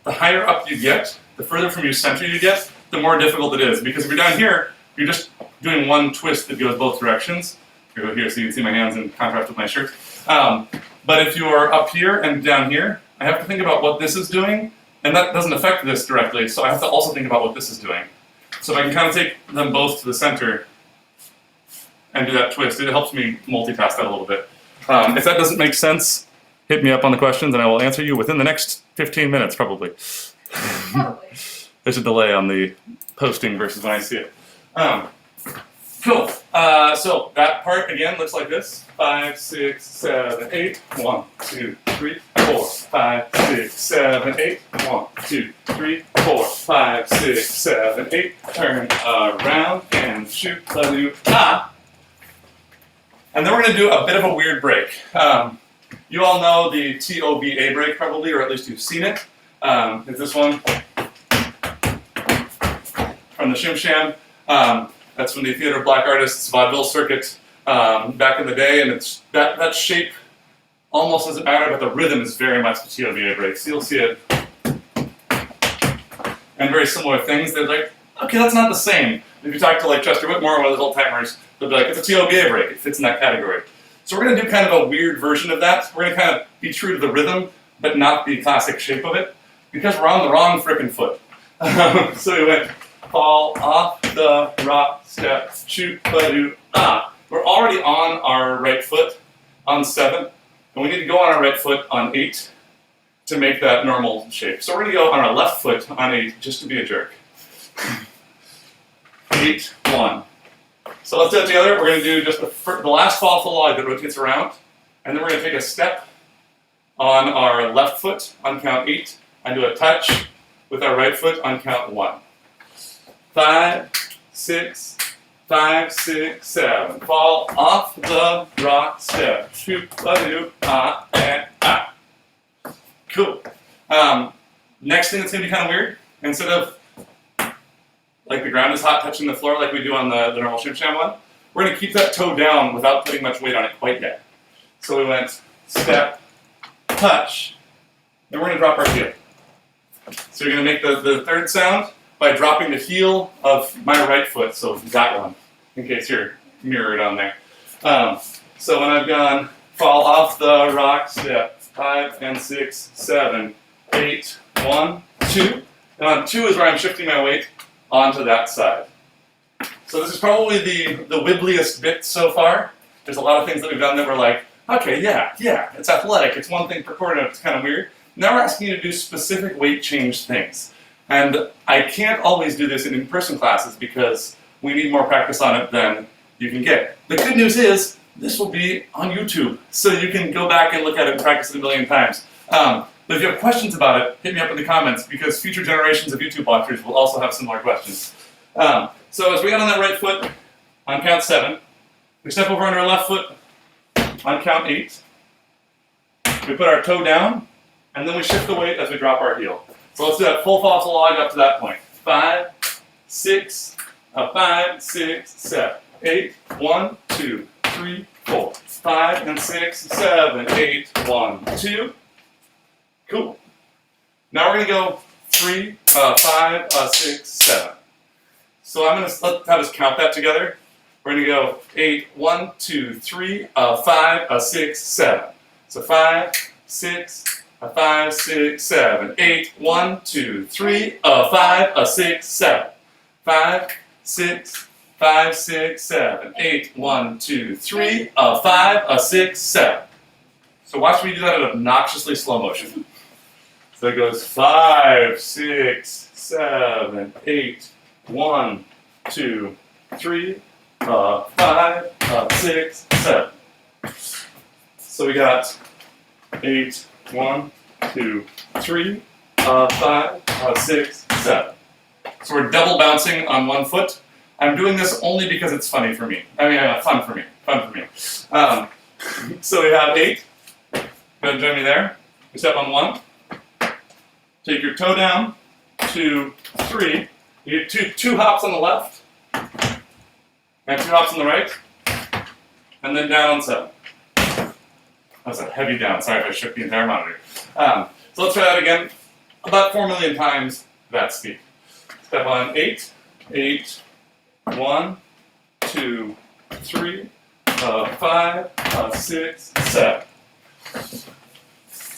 The higher up you get, the further from your center you get, the more difficult it is. Because if you're down here, you're just doing one twist that goes both directions. I'll go here so you can see my hands in contrast with my shirt. But if you're up here and down here, I have to think about what this is doing, and that doesn't affect this directly, so I have to also think about what this is doing. So if I can kind of take them both to the center and do that twist, it helps me multitask that a little bit. If that doesn't make sense, hit me up on the questions and I will answer you within the next 15 minutes, probably. Probably. There's a delay on the posting versus when I see it. Cool. So that part again looks like this: 5, 6, 7, 8. 1, 2, 3, 4, 5, 6, 7, 8. 1, 2, 3, 4, 5, 6, 7, 8. Turn around and shoot the ah. And then we're going to do a bit of a weird break. You all know the TOBA break probably, or at least you've seen it. It's this one from the Shim Sham. That's from the Theater of Black Artists vaudeville circuit back in the day, and it's that shape almost doesn't matter, but the rhythm is very much the TOBA break. So you'll see it, and very similar things. They're like, okay, that's not the same. If you talk to like Chester Whitmore, one of those old timers, they'll be like, it's a TOBA break. It fits in that category. So we're going to do kind of a weird version of that. We're going to kind of be true to the rhythm, but not the classic shape of it, because we're on the wrong frickin' foot. So we went fall off the rock, step, shoot, ba-doo, ah. We're already on our right foot on 7, and we need to go on our right foot on 8 to make that normal shape. So we're going to go on our left foot on 8 just to be a jerk. 8, 1. So let's do it together. We're going to do just the last fall full log that rotates around, and then we're going to take a step on our left foot on count 8 and do a touch with our right foot on count 1. 5, 6, 5, 6, 7. Fall off the rock, step, shoot, ba-doo, ah, and ah. Cool. Next thing that's going to be kind of weird, instead of like the ground is hot touching the floor like we do on the normal Shim Sham one, we're going to keep that toe down without putting much weight on it quite yet. So we went step, touch, then we're going to drop our heel. So you're going to make the third sound by dropping the heel of my right foot, so that one, in case you're mirrored on there. So when I've gone fall off the rock, step, 5 and 6, 7, 8, 1, 2. And on 2 is where I'm shifting my weight onto that side. So this is probably the wibbliest bit so far. There's a lot of things that we've done that we're like, okay, yeah, it's athletic, it's one thing per quarter, it's kind of weird. Now we're asking you to do specific weight change things. And I can't always do this in in-person classes because we need more practice on it than you can get. The good news is, this will be on YouTube, so you can go back and look at it and practice it a million times. But if you have questions about it, hit me up in the comments, because future generations of YouTube watchers will also have similar questions. So as we got on that right foot, on count 7, we step over on our left foot on count 8. We put our toe down, and then we shift the weight as we drop our heel. So let's do that full fossil log up to that point. 5, 6, 5, 6, 7, 8, 1, 2, 3, 4, 5 and 6, 7, 8, 1, 2. Cool. Now we're going to go 3, 5, 6, 7. So I'm going to have us count that together. We're going to go 8, 1, 2, 3, 5, 6, 7. So 5, 6, 5, 6, 7, 8, 1, 2, 3, 5, 6, 7. 5, 6, 5, 6, 7, 8, 1, 2, 3, 5, 6, 7. So watch me do that in obnoxiously slow motion. So it goes 5, 6, 7, 8, 1, 2, 3, 5, 6, 7. So we got 8, 1, 2, 3, 5, 6, 7. So we're double bouncing on one foot. I'm doing this only because it's funny for me. I mean, fun for me. So we have 8. Go ahead and join me there. We step on 1. Take your toe down. 2, 3. You do two hops on the left. And 2 hops on the right. And then down on 7. That's a heavy down. Sorry if I shook the entire monitor. So let's try that again. About 4 million times that speed. Step on 8. 8. 1, 2, 3, 5, 6, 7.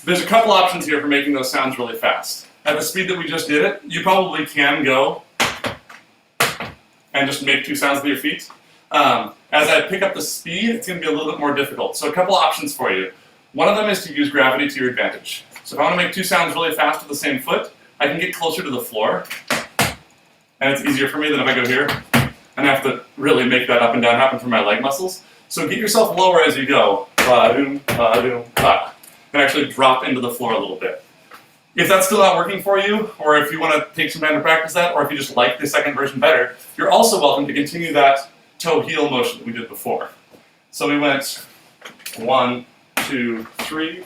There's a couple options here for making those sounds really fast. At the speed that we just did it, you probably can go and just make 2 sounds with your feet. As I pick up the speed, it's going to be a little bit more difficult. So a couple options for you. One of them is to use gravity to your advantage. So if I want to make 2 sounds really fast with the same foot, I can get closer to the floor. And it's easier for me than if I go here. and I have to really make that up and down happen for my leg muscles. So get yourself lower as you go. Ba-doom, ba-doom, ba. And actually drop into the floor a little bit. If that's still not working for you, or if you want to take some time to practice that, or if you just like the second version better, you're also welcome to continue that toe-heel motion that we did before. So we went 1, 2, 3. You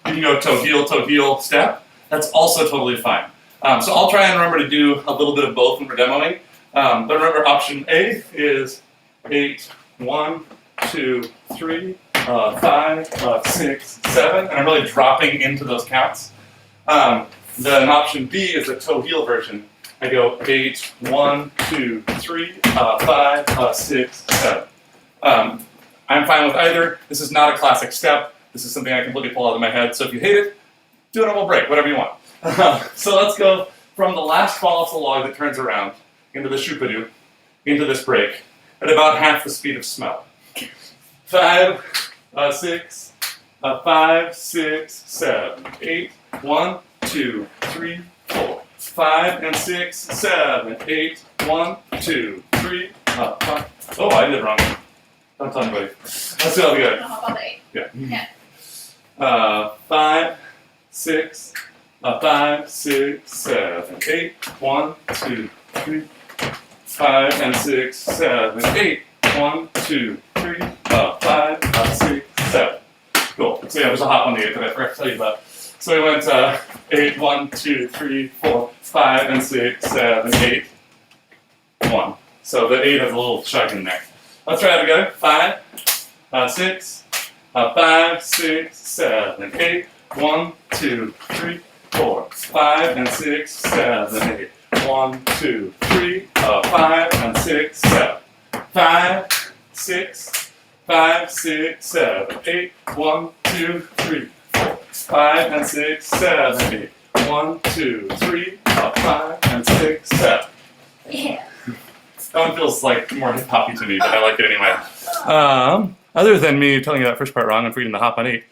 can go toe-heel, step. That's also totally fine. So I'll try and remember to do a little bit of both when we're demoing. But remember, option A is 8, 1, 2, 3, 5, 6, 7, and I'm really dropping into those counts. Then option B is the toe-heel version. I go 8, 1, 2, 3, 5, 6, 7. I'm fine with either. This is not a classic step. This is something I completely pull out of my head. So if you hate it, do a normal break, whatever you want. So let's go from the last fall off the log that turns around into the shupadoo, into this break, at about half the speed of smell. 5, 6, 5, 6, 7, 8, 1, 2, 3, 4, 5 and 6, 7, 8, 1, 2, 3, 5. Oh, I did it wrong. Don't tell anybody. Let's do it all together. How about the 8? Yeah. 5, 6, 5, 6, 7, 8, 1, 2, 3, 5 and 6, 7, 8, 1, 2, 3, 5, 6, 7. Cool. So yeah, there's a hop on the 8 that I forgot to tell you about. So we went 8, 1, 2, 3, 4, 5 and 6, 7, 8, 1. So the 8 has a little chug in there. Let's try it together. 5, 6, 5, 6, 7, 8, 1, 2, 3, 4, 5 and 6, 7, 8, 1, 2, 3, 5 and 6, 7. 5, 6, 5, 6, 7, 8, 1, 2, 3, 4, 5 and 6, 7, 8, 1, 2, 3, 5 and 6, 7. Yeah. That one feels like more hip-hoppy to me, but I like it anyway. Other than me telling you that first part wrong and forgetting the hop on 8,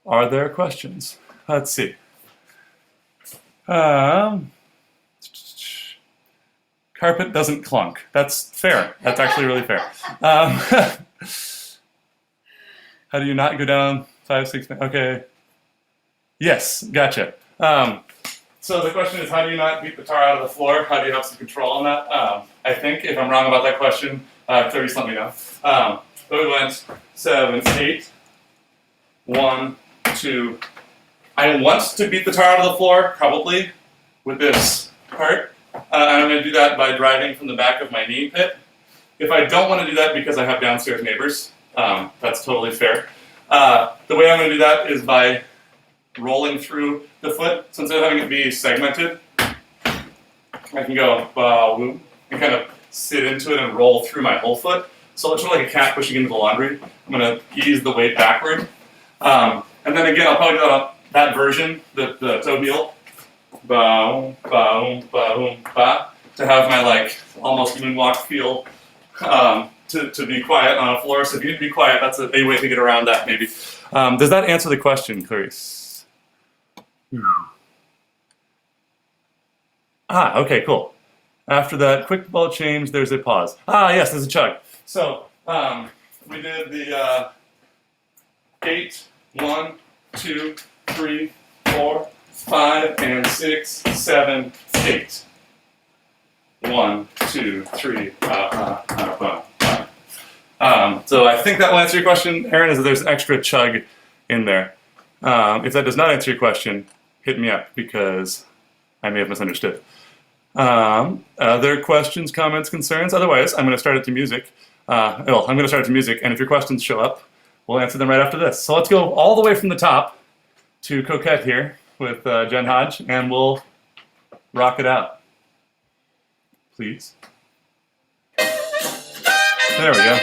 are there questions? Let's see. Carpet doesn't clunk. That's fair. That's actually really fair. How do you not go down 5, 6, 9? Okay. Yes, gotcha. So the question is, how do you not beat the tar out of the floor? How do you have some control on that? I think, if I'm wrong about that question, Clarice, let me know. But we went 7, 8, 1, 2. I want to beat the tar out of the floor, probably, with this part. And I'm going to do that by driving from the back of my knee pit. If I don't want to do that because I have downstairs neighbors, that's totally fair. The way I'm going to do that is by rolling through the foot. So instead of having it be segmented, I can go boom, and kind of sit into it and roll through my whole foot. So it's sort of like a cat pushing into the laundry. I'm going to ease the weight backward. And then again, I'll probably do that version, the toe heel. Boom, boom, boom, ba, to have my like almost moonwalk feel to be quiet on a floor. So if you need to be quiet, that's a way to get around that maybe. Does that answer the question, Clarice? Okay, cool. After that quick ball change, there's a pause. Yes, there's a chug. So we did the 8, 1, 2, 3, 4, 5 and 6, 7, 8. 1, 2, 3. So I think that will answer your question, Aaron, is that there's extra chug in there. If that does not answer your question, hit me up because I may have misunderstood. Other questions, comments, concerns? Otherwise, I'm going to start it to music. I'm going to start it to music, and if your questions show up, we'll answer them right after this. So let's go all the way from the top to Coquette here with Jen Hodge, and we'll rock it out. Please. There we go.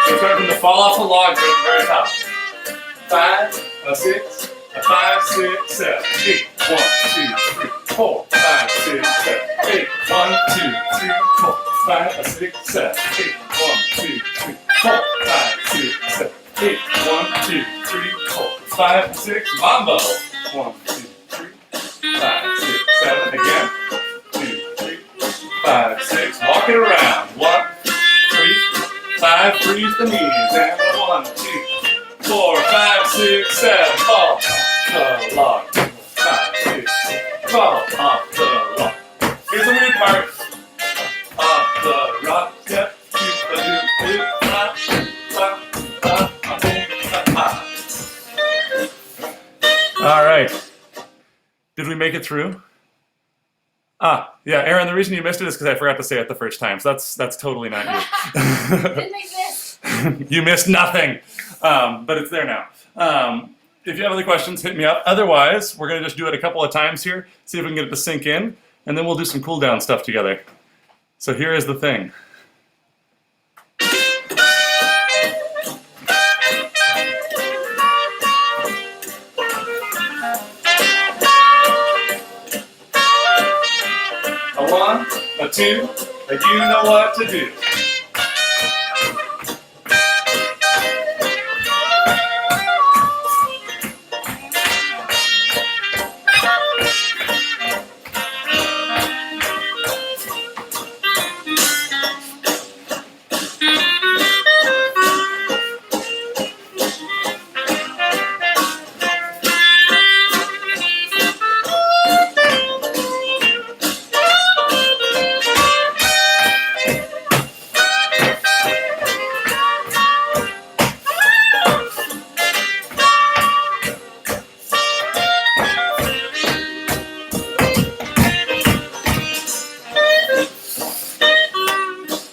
So start from the fall off the log at the very top. 5, 6, 5, 6, 7, 8, 1, 2, 3, 4, 5, 6, 7, 8, 1, 2, 3, 4, 5, 6, 7, 8, 1, 2, 3, 4, 5, 6, 7, 8, 1, 2, 3, 4, 5, 6, Mambo. 1, 2, 3. 5, 6. Walk it around. 1, 3, 5. Freeze the knees. And 1, 2, 4, 5, 6, 7. Fall off the log. 5, 6. Fall off the log. Here's the weird part. Off the rock. Step. All right. Did we make it through? Yeah, Aaron, the reason you missed it is because I forgot to say it the first time, so that's totally not you. Didn't exist. You missed nothing, but it's there now. If you have other questions, hit me up. Otherwise, we're going to just do it a couple of times here, see if we can get it to sink in, and then we'll do some cool down stuff together. So here is the thing. A 1, a 2, and you know what to do.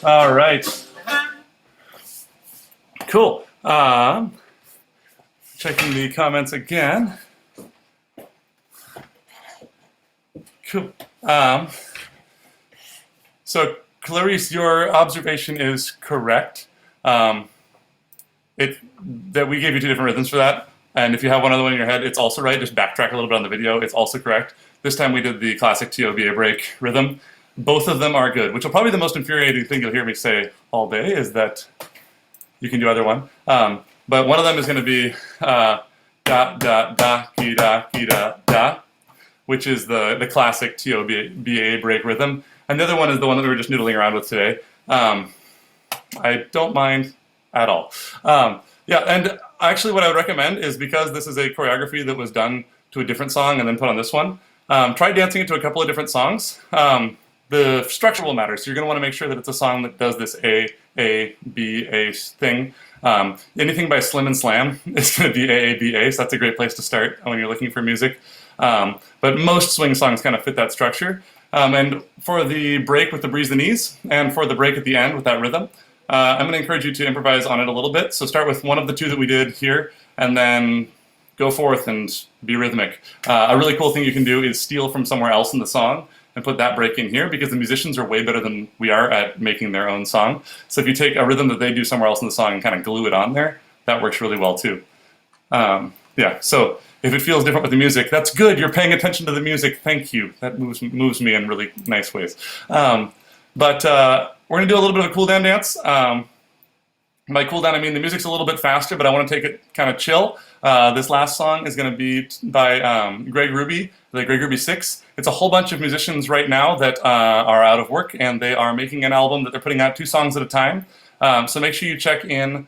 All right. Cool. Checking the comments again. Cool. So, Clarice, your observation is correct. That we gave you 2 different rhythms for that. And if you have one other one in your head, it's also right. Just backtrack a little bit on the video. It's also correct. This time we did the classic TOBA break rhythm. Both of them are good, which will probably be the most infuriating thing you'll hear me say all day is that you can do either one. But one of them is going to be da, da, da, ki, da, ki, da, da, which is the classic TOBA break rhythm. And the other one is the one that we were just noodling around with today. I don't mind at all. Yeah, and actually what I would recommend is because this is a choreography that was done to a different song and then put on this one, try dancing it to a couple of different songs. The structure will matter, so you're going to want to make sure that it's a song that does this A, B, A thing. Anything by Slim and Slam is going to be A, B, A, so that's a great place to start when you're looking for music. But most swing songs kind of fit that structure. And for the break with the breeze the knees, and for the break at the end with that rhythm, I'm going to encourage you to improvise on it a little bit. So start with one of the 2 that we did here, and then go forth and be rhythmic. A really cool thing you can do is steal from somewhere else in the song and put that break in here, because the musicians are way better than we are at making their own song. So if you take a rhythm that they do somewhere else in the song and kind of glue it on there, that works really well too. Yeah, so if it feels different with the music, that's good. You're paying attention to the music. Thank you. That moves me in really nice ways. But we're going to do a little bit of a cool down dance. By cool down, I mean the music's a little bit faster, but I want to take it kind of chill. This last song is going to be by Greg Ruby, the Greg Ruby 6. It's a whole bunch of musicians right now that are out of work, and they are making an album that they're putting out 2 songs at a time. So make sure you check in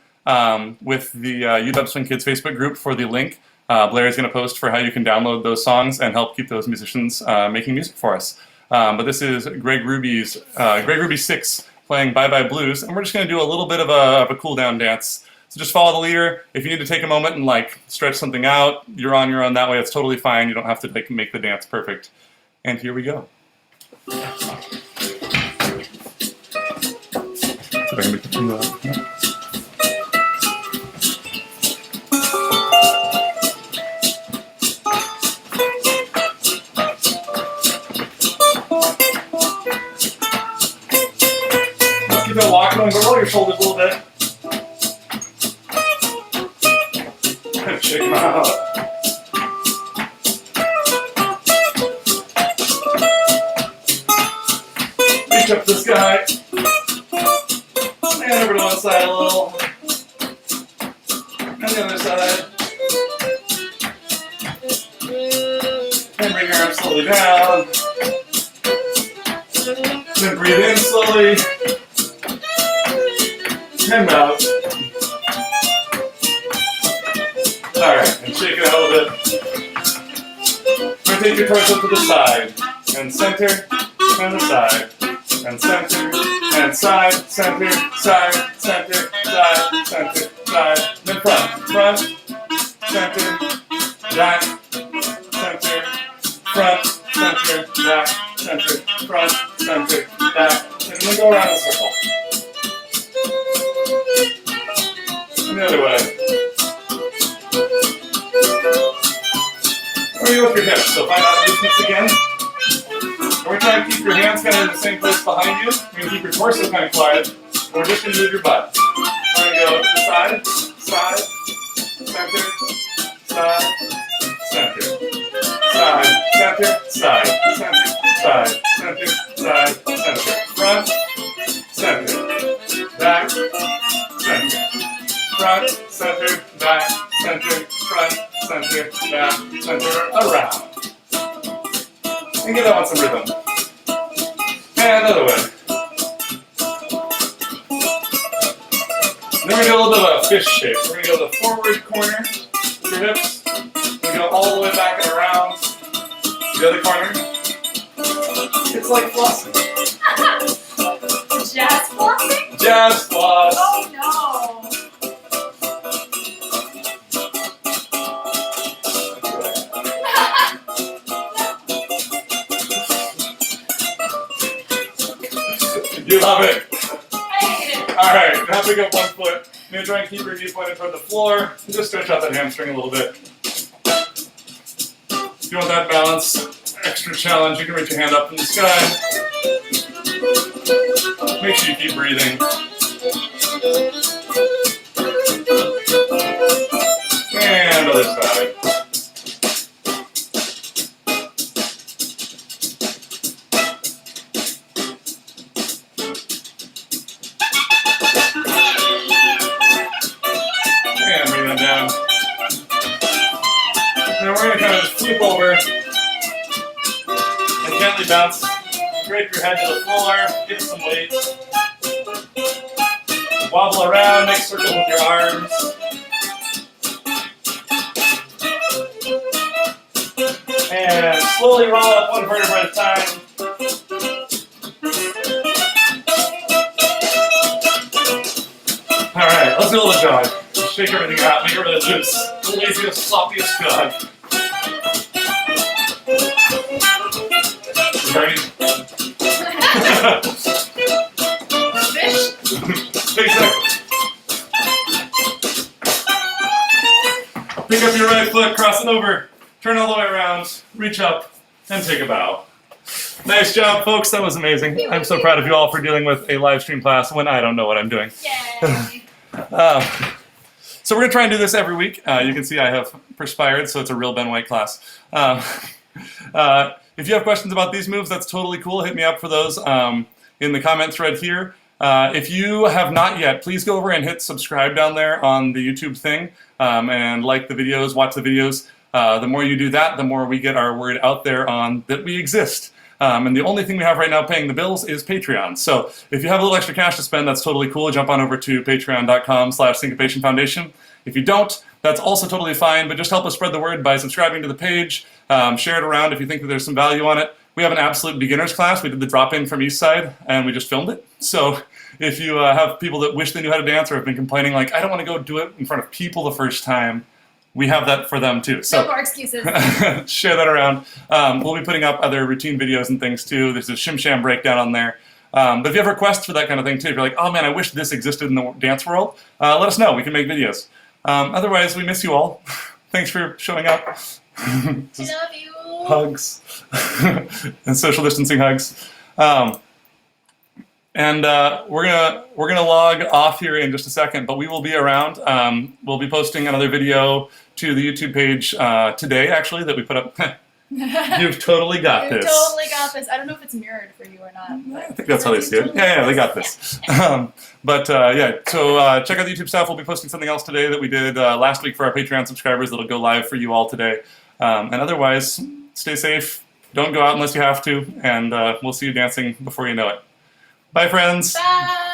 with the UW Swing Kids Facebook group for the link. Blair is going to post for how you can download those songs and help keep those musicians making music for us. But this is Greg Ruby 6 playing Bye Bye Blues, and we're just going to do a little bit of a cool down dance. So just follow the leader. If you need to take a moment and like stretch something out, you're on your own that way. It's totally fine. You don't have to like make the dance perfect. And here we go. So I can make the tune up. Keep it walking and roll your shoulders a little bit. Check them out. Reach up the sky. And over to one side a little. And the other side. And bring your arms slowly down. Then breathe in slowly. And out. Alright, and shake it out a little bit. Now take your torso to the side. And center, and the side. And center, and side, center, side, center, side, center, side. Then front, center, back, center, front, center, back, center, front, center, back. And then go around in a circle. And the other way. Or you lift your hips, so find out movements again. And we're trying to keep your hands kind of in the same place behind you. You're going to keep your torso kind of quiet. And we're just going to move your butt. We're going to go to the side, side, center, side, center, side, center, side, center, side, center, side, center, front, center, back, center, front, center, back, center, front, center, back, center, around. And give that one some rhythm. And another way. Then we're going to do a little bit of a fish shape. We're going to go to the forward corner with your hips. We're going to go all the way back and around the other corner. It's like flossing. Jazz flossing? Jazz floss. Oh no. You love it. I hate it. Alright, now pick up one foot. You're going to try and keep your knee pointed toward the floor. And just stretch out that hamstring a little bit. If you want that balance, extra challenge, you can reach your hand up in the sky. Make sure you keep breathing. And other side. And bring that down. Now we're going to kind of just flip over and gently bounce. Drape your head to the floor, give it some weight. Wobble around, make circles with your arms. And slowly roll up one vertebra at a time. Alright, let's do a little jog. Shake everything out, make it really loose. The laziest, sloppiest jog. Ready? Fish? Exactly. Pick up your right foot, cross it over, turn all the way around, reach up, and take a bow. Nice job, folks. That was amazing. I'm so proud of you all for dealing with a live stream class when I don't know what I'm doing. Yay. So we're going to try and do this every week. You can see I have perspired, so it's a real Ben White class. If you have questions about these moves, that's totally cool. Hit me up for those in the comment thread here. If you have not yet, please go over and hit subscribe down there on the YouTube thing and like the videos, watch the videos. The more you do that, the more we get our word out there on that we exist. And the only thing we have right now paying the bills is Patreon. So if you have a little extra cash to spend, that's totally cool. Jump on over to patreon.com/Syncopation Foundation. If you don't, that's also totally fine, but just help us spread the word by subscribing to the page. Share it around if you think that there's some value on it. We have an absolute beginners class. We did the drop-in from Eastside, and we just filmed it. So if you have people that wish they knew how to dance or have been complaining, like, I don't want to go do it in front of people the first time, we have that for them too. So No more excuses. share that around. We'll be putting up other routine videos and things too. There's a Shim Sham breakdown on there. But if you have requests for that kind of thing too, if you're like, oh man, I wish this existed in the dance world, let us know. We can make videos. Otherwise, we miss you all. Thanks for showing up. I love you. Hugs. And social distancing hugs. We're gonna log off here in just a second, but we will be around. We'll be posting another video to the YouTube page today, actually, that we put up. You've totally got You this. totally got this. I don't know if it's mirrored for you or not. I think that's how they see it. Yeah, they got this. Yeah, so check out the YouTube stuff. We'll be posting something else today that we did last week for our Patreon subscribers that'll go live for you all today. And otherwise, stay safe, Don't go out unless you have to, and we'll see you dancing before you know it. Bye, friends. Bye.